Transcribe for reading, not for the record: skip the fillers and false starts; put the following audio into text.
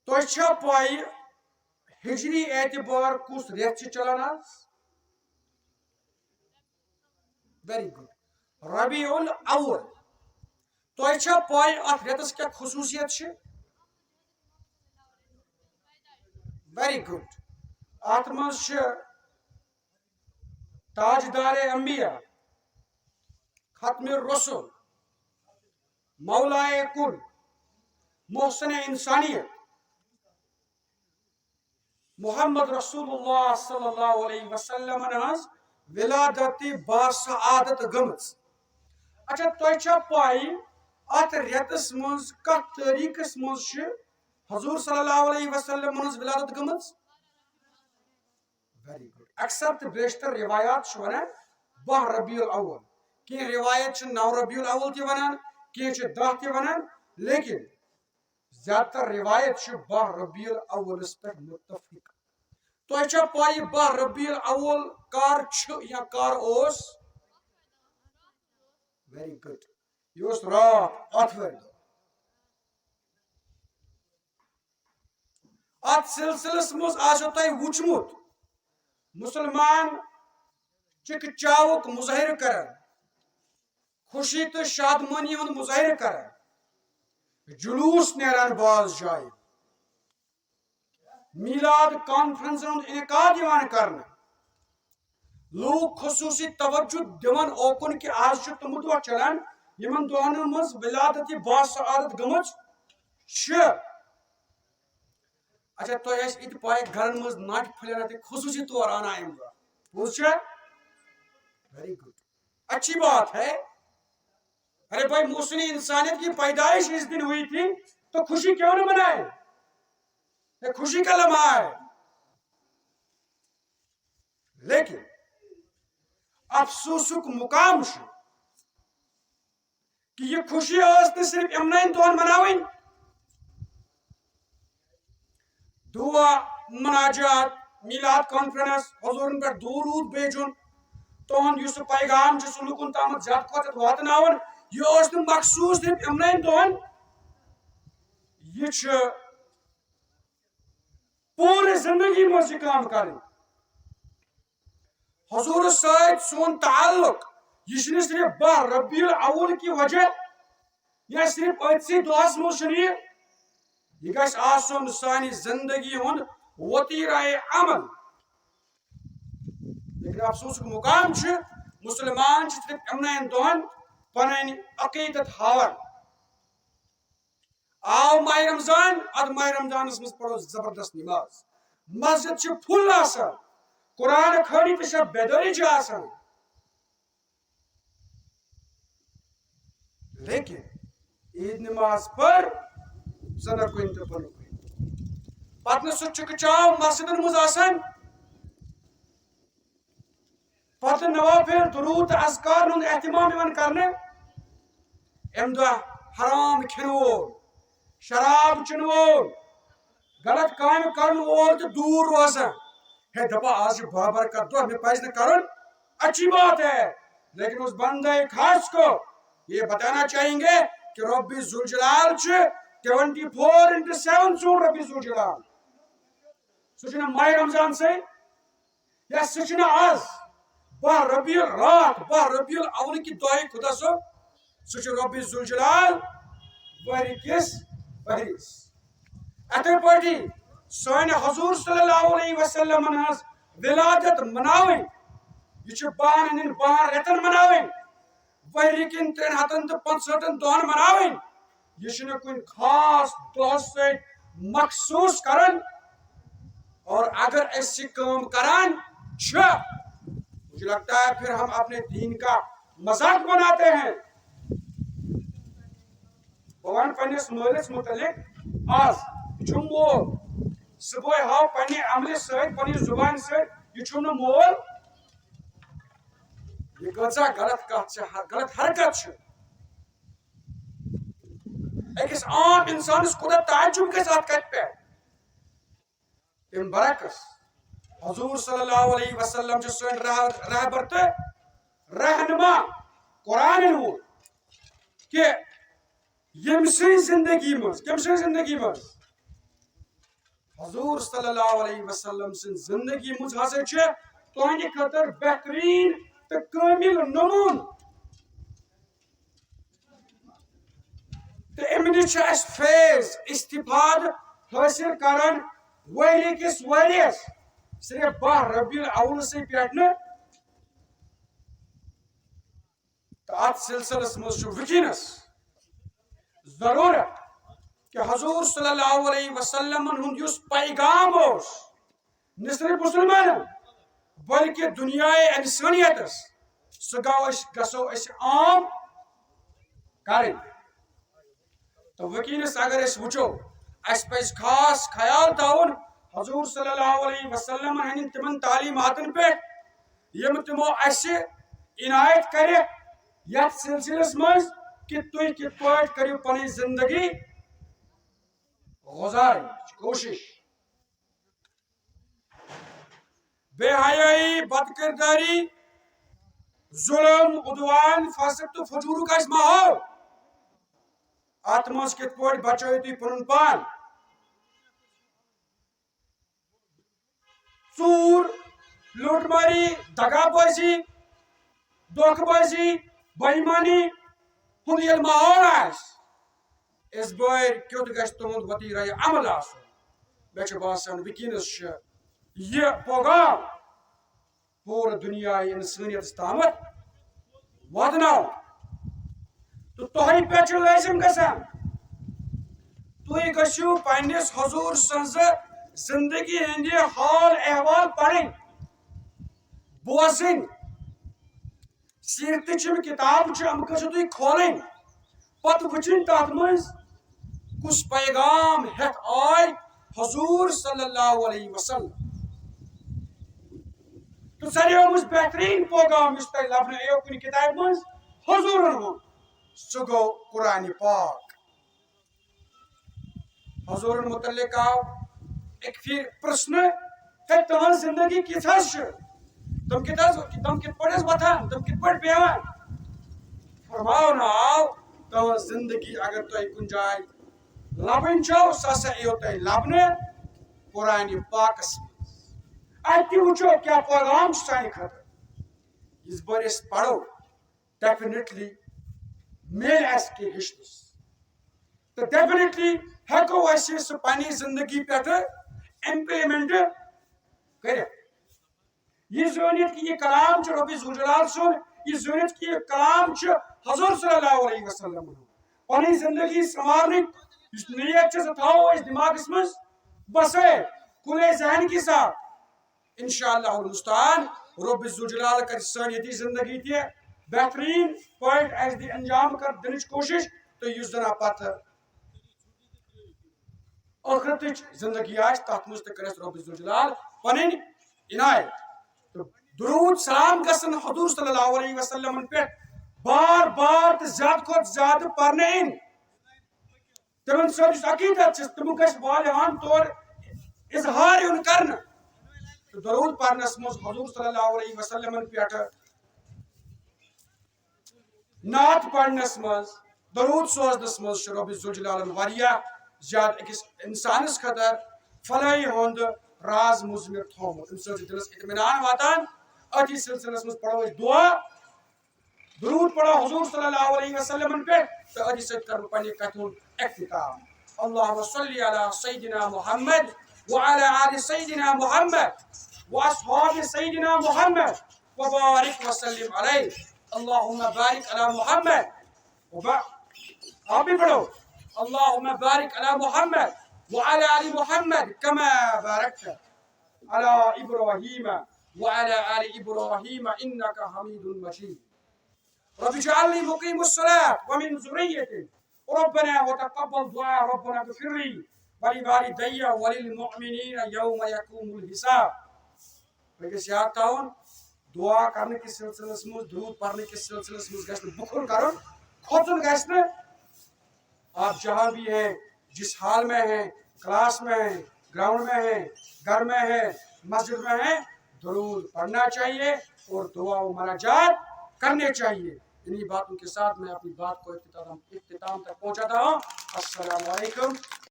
تۄہہِ چھا پاے ہجری اعتبار کُس رٮ۪تھ چھِ چلان آز؟ ویری گڈ، ربیع الاول. تۄہہِ چھا پاے اتھ رٮ۪تس کیٛاہ خصوٗصیت چھِ؟ Very good. اتھ منٛز چھِ تاجدار انبیاء، ختم رسول، مولائے کل، محسن انسانیت محمد رسول اللہ صلی اللہ علیہ وسلم ہنٛز ولادت باسعادت گٔمٕژ. اچھا تۄہہِ چھا پاے اتھ رٮ۪تس منٛز کتھ تٲریٖخس منٛز چھِ حضور صلی اللہ علیہ وسلم ہنٛز ولادت گٔمٕژ؟ Very good. اکثر تہٕ بیشتر روایات چھِ ونان 12 ربیع الاول. کینٛہہ روایت چھِ 9 ربیع الاول تہِ ونان، کینٛہہ چھِ 10 تہِ ونان، لیکن زیادٕ تر روایت چھِ 12 ربیع الاولس پٮ۪ٹھ متفق. تۄہہِ چھا پاے 12 ربیع الاول کر چھُ یا کر اوس؟ Very good. یہ اوس راتھ آتھوارِ دۄہ. اتھ سلسلس منٛز آسیو تۄہہِ وٕچھمُت مسلمان چکہ چاوُک مظٲہرٕ کران، خوشی تہٕ شادمٲنی ہُنٛد مظٲہرٕ کران، جلوٗس نیران باز جایہِ، میلاد کانفرنسن ہُنٛد انعقاد یِوان کرنہٕ، لوٗکھ خصوٗصی توجہ دِوان اوکُن کہِ آز چھُ تِم دۄہ چلان یِمن دۄہن منٛز ولادت باسعادت گٔمٕژ چھِ. اچھا تۄہہِ آسہِ یہِ تہِ پاے گرن منٛز ناٹہِ پھٔلٮ۪ن تہِ خصوٗصی طور آنا یِم دۄہ، پوٚز چھا؟ Very good. اچھی بات ہے. ارے بھائی محسن انسانیت کی پیدائش اس دن ہوئی تھی تو خوشی کیوں نہ منائے؟ یہ خوشی کا لمحہ ہے. لیکن افسوسک مقام چھُ کہ یہ خوشی ٲس نہٕ صرف یِمنٕے دۄہن مناوٕنۍ. دعا، مناجات، میلاد کانفرنس، حضورن پٮ۪ٹھ درود بھیجُن، تُہُنٛد یُس سُہ پیغام چھُ سُہ لُکن تامتھ زیادٕ کھۄتہٕ زیادٕ واتناوُن، یہ اوس نہٕ مخصوٗص صرف یِمنٕے دۄہن. یہ چھُ پوٗرٕ زندگی منٛز یہِ کٲم کرٕنۍ. حضورس سۭتۍ سون تعلق یہ چھُنہٕ صرف 12 ربیع الاول کی وجہ یا صرف أتھۍ دۄہس منٛز چھُنہٕ یہ گژھِ آسُن سانہِ زندگی ہُنٛد وتیرۂ عمل. لیکن افسوسُک مقام چھُ مسلمان چھِ صرف یِمنٕے دۄہن پنٕنۍ عقیدت ہاوان. آو ماہ رمضان، ادٕ ماہ رمضانس منٛز پرو زبردست نماز، مسجد چھِ فُل آسان، قرآن کھٲلی تہٕ چھےٚ بیدٲری چھِ آسان، لیکن عید نماز پر زنہ کُنہِ تہٕ بۄنہٕ کُنہِ، پتہٕ نہٕ سُہ چِکہٕ چاو مسجدن منٛز آسان، پتہٕ نوافل درود تہٕ اذکارن ہُنٛد اہتمام یِوان کرنہٕ. امہِ دۄہ حرام کھٮ۪نہٕ وول، شراب چٮ۪نہٕ وول، غلط کامہِ کرن وول تہِ دوٗر روزان. ہے دپا آز چھُ بابرکت دۄہ مےٚ پزِ نہٕ کرُن، اچھی بات ہے، لیکن اس بندے خاص کو یہ بتانا چاہیں گے کہ رب ذوالجلال چھُ 24/7 سون رب ذوالجلال. سُہ چھُنہٕ ماہ رمضان سے یا سُہ چھُنہٕ آز 12 ربیع رات 12 ربیع الاول کی دۄہے خدا صٲب، سُہ چھُ رب ذوالجلال ؤہرِ کِس ؤہرِس. اِتھے پٲٹھی سٲنۍ حضور صلی اللہ علیہ وسلم ہنٛز ولادت مناوٕنۍ، یہ چھُ 12 ہٕنٛدٮ۪ن 12 رٮ۪تن مناوٕنۍ، ؤہرِ کٮ۪ن 365 دۄہن مناوٕنۍ. یہ چھُنہٕ کُنہِ خاص دۄہس سۭتۍ مخصوٗص کران. اور اگر ایسی کام کران چھِ، مجھے لگتا ہے پھر ہم اپنے دین کا مذاق بناتے ہیں. بہٕ وَنہٕ پننِس مٲلِس متعلق آز یہِ چھُم مول، صُبحٲے ہاو پننہِ عملہِ سۭتۍ پننہِ زُبانہِ سۭتۍ یہِ چھُم نہٕ مول. یہ کۭژاہ غلط کتھ چھِ، غلط حرکت چھِ. أکِس عام انسانس کوٗتاہ تعجب گژھِ اتھ کتھِ پٮ۪ٹھ. تمہِ برعکس حضور صلی اللہ علیہ وسلم چھُ سٲنۍ رہبر تہٕ رہنما قرآن وول کہ ییٚمہِ سٕنٛزِ زندگی منٛز حضور صلی اللہ علیہ وسلم سن زندگی مجھ ہسا چھے تہندِ خاطر بہترین تو کامل نمون تو امہ نش اس فیض استفاد حاصل کران ؤری کس ؤریس صرف 12 ربیع الاول سے پیٹھ تو ات سلسلس مز وکینس ضرورت کہ حضور صلی اللہ علیہ وسلم ہند اس پیغام اس نہ صرف مسلمان بلکہ دنیا انسانیت گسو اس عام کریں تو وکینس اگر اس وچو اس پز خاص خیال تاؤن حضور صلی اللہ علیہ وسلم ہند تمن تعلیماتن پہ یم تمو اس عنایت کرے یت سلسلس مز کہ تھی کت پہ کرو پن زندگی گزار کوشش بے حیائی بد کرداری ظلم عدوان فسق تو فجور کا ماحول ات مز کت پہ بچو تھی پن پان ژور لوٹ ماری دگا بازی دھوکہ بازی بےایمانی ہند یل ماحول اس بار کت گھس تہد وتیرہ عمل مے باسان وکینس یہ پیغام پور دنیا انسانیت تامت واتنو تو تہ پہ لازم گژھان تھی گژھو پنس حضور سنز زندگی ہند حال احوال پڑھیں بوزن سیرت کتاب گھو تھی کھولیں پتہ وچن تر مز کس پیغام ہت آئے حضور صلی اللہ علیہ وسلم تو ساروی مز بہترین پیغام اس تہ لبنہ آو کن کتاب مز حضور سہ گو قرآن پاک حضور متعلق آو ایک پھر پرسن ہے تہذ زندگی کت تم کت پہ وتھان تم کت پہ بیوان فرماؤ آو تہذ زندگی اگر تہ کن جائے لبن چھو سہ ہسا آو تہ لبنہ قرآن پاکس ات وچو کیا پیغام سانہ خاطر اس بار اس پڑھو ڈیفینیٹلی میل اس کے ہشتس تو ڈیفینیٹلی ہیکو اس سہ پنہ زندگی پہ امپلیمنٹ کر یہ زونیت کہ یہ کلام رب ذوالجلال سن یہ زونیت کہ یہ کلام حضور صلی اللہ علیہ وسلم پنہ زندگی سنوارن اس نیت سہ تھو اس دماغس مز بسے کھلے ذہن کے ساتھ انشاءاللہ المستعان رب ذوالجلال کر سان یہ زندگی تہ بہترین پٲٹھۍ اس دی انجام کر دنچ کوشش تو اس زنا پتہ آخرت زندگی آس تر مز تہ کرس رب ذوالجلال پن عنایت تو درود سلام گژھن حضور صلی اللہ علیہ وسلم پہ بار بار تو زیادہ کھت زیادہ پرنے تمن سب عقیدت تم گھس واریاہن طور اظہار یون کرنا تو درود پرنس مز حضور صلی اللہ علیہ وسلم پہ نعت پڑھنس مز درود سوزنس مز رب ذوالجلال واریاہ زیادہ اکس انسانس خاطر فلاحی ہند راز مضمر تھومت ام دلس اطمینان واتان اتھی سلسلس مز پڑھو دعا درود پڑھو حضور صلی اللہ علیہ وسلم پہ تو اتھی ست کر پنہ کتھ ہند اختتام اللہم صلی علی سیدنا محمد وعلی آل سیدنا محمد واصحاب سیدنا محمد وبارک وسلم علیہ اللہم بارک علی محمد آپ بھی پڑھو اللہم بارک علی محمد وعلى آل محمد كما باركت على إبراهيم وعلى آل إبراهيم إنك حميد مجيد رب اجعلني مقيم الصلاة ومن ذريتي ربنا وتقبل دعاء ربنا اغفر لي ولوالدي وللمؤمنين يوم يقوم الحساب بگس یاد تاؤن دعا کرنے کے سلسلس مز درود پڑھنے کے سلسلس مز گژھِ بخل کرن کھوژن گژھِ آپ جہاں بھی ہیں جس حال میں ہیں کلاس میں ہیں گراؤنڈ میں ہیں گھر میں ہیں مسجد میں ہیں درود پڑھنا چاہیے اور دعا و مناجات کرنے چاہیے انہی باتوں کے ساتھ میں اپنی بات کو اختتام تک پہنچاتا ہوں السلام علیکم